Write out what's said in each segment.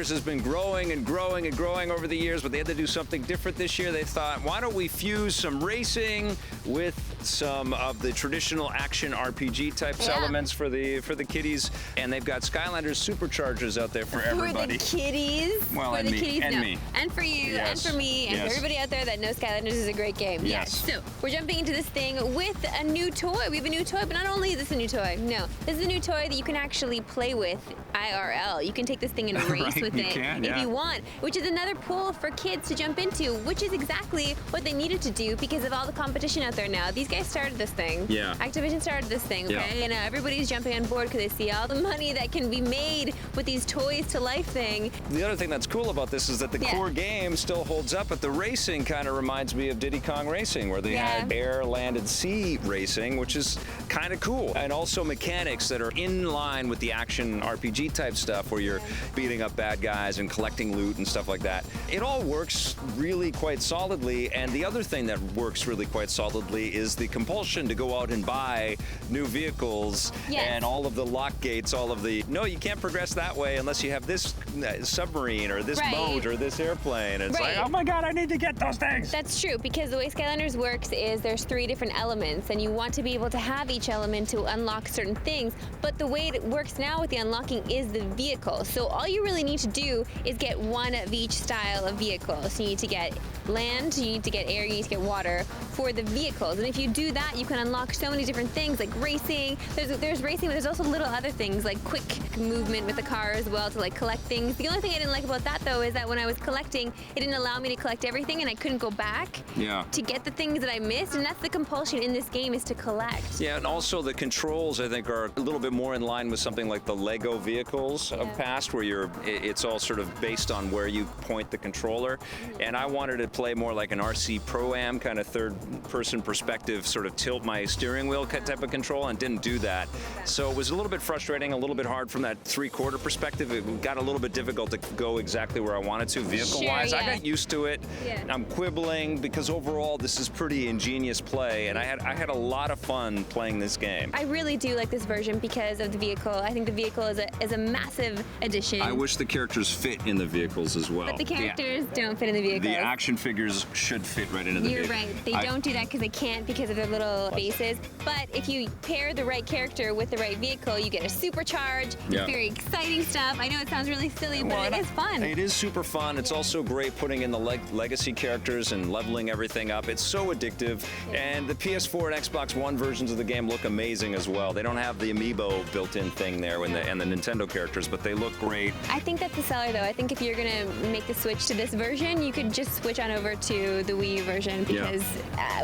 Skylanders has been growing and growing and growing over the years, but they had to do something different this year. They thought, why don't we fuse some racing with some of the traditional action RPG type elements for the kiddies, and they've got Skylanders SuperChargers out there for everybody. For the kiddies. Well, for and the me. kiddies, And no. me. And for you, and for me, and for everybody out there that knows Skylanders is a great game. Yes. So we're jumping into this thing with a new toy. We have a new toy, but not only is this a new toy, no. This is a new toy that you can actually play with IRL. You can take this thing and race with it if you want, which is another pool for kids to jump into, which is exactly what they needed to do because of all the competition out there now. These guys started this thing. Yeah. Activision started this thing, okay? And everybody's jumping on board because they see all the money that can be made with these toys to life thing. The other thing that's cool about this is that the core game still holds up, but the racing kind of reminds me of Diddy Kong Racing, where they had air, land, and sea racing, which is kind of cool. And also mechanics that are in line with the action RPG type stuff, where you're beating up bad guys and collecting loot and stuff like that. It all works really quite solidly, and the other thing that works really quite solidly is the compulsion to go out and buy new vehicles and all of the lock gates, all of the, no, you can't progress that way unless you have this submarine or this boat or this airplane. It's like, oh my God, I need to get those things. That's true, because the way Skylanders works is there's 3 different elements, and you want to be able to have each element to unlock certain things, but the way it works now with the unlocking is the vehicle. So all you really need to do is get one of each style of vehicle. So you need to get land, you need to get air, you need to get water for the vehicles. And if you do that, you can unlock so many different things, like racing. There's racing, but there's also little other things, like quick movement with the car as well, to like collect things. The only thing I didn't like about that, though, is that when I was collecting, it didn't allow me to collect everything, and I couldn't go back to get the things that I missed, and that's the compulsion in this game, is to collect. Yeah, and also the controls, I think, are a little bit more in line with something like the Lego vehicles of past, where it's all sort of based on where you point the controller. And I wanted to play more like an RC Pro-Am kind of third-person perspective, sort of tilt my steering wheel type of control, and didn't do that. So it was a little bit frustrating, a little bit hard from that three-quarter perspective. It got a little bit difficult to go exactly where I wanted to vehicle-wise. I got used to it. I'm quibbling because overall this is pretty ingenious play, and I had a lot of fun playing this game. I really do like this version because of the vehicle. I think the vehicle is a massive addition. I wish the characters fit in the vehicles as well. But the characters don't fit in the vehicles. The action figures should fit right into the vehicle. You're right. They don't do that because they can't, because of their little bases. But if you pair the right character with the right vehicle, you get a supercharge. It's very exciting stuff. I know it sounds really silly, but it is fun. It is super fun. It's also great putting in the legacy characters and leveling everything up. It's so addictive. And the PS4 and Xbox One versions of the game look amazing as well. They don't have the amiibo built-in thing there and the Nintendo characters, but they look great. I think that's the seller, though. I think if you're going to make the switch to this version, you could just switch on over to the Wii U version, because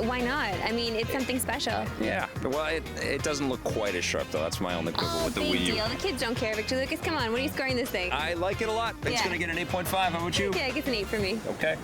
why not? I mean, it's something special. Yeah. Well, it doesn't look quite as sharp, though. That's my only quibble with the Wii U. Big deal. The kids don't care, Victor Lucas. Come on, what are you scoring this thing? I like it a lot. It's going to get an 8.5. How about you? Yeah, it gets an 8 for me. Okay.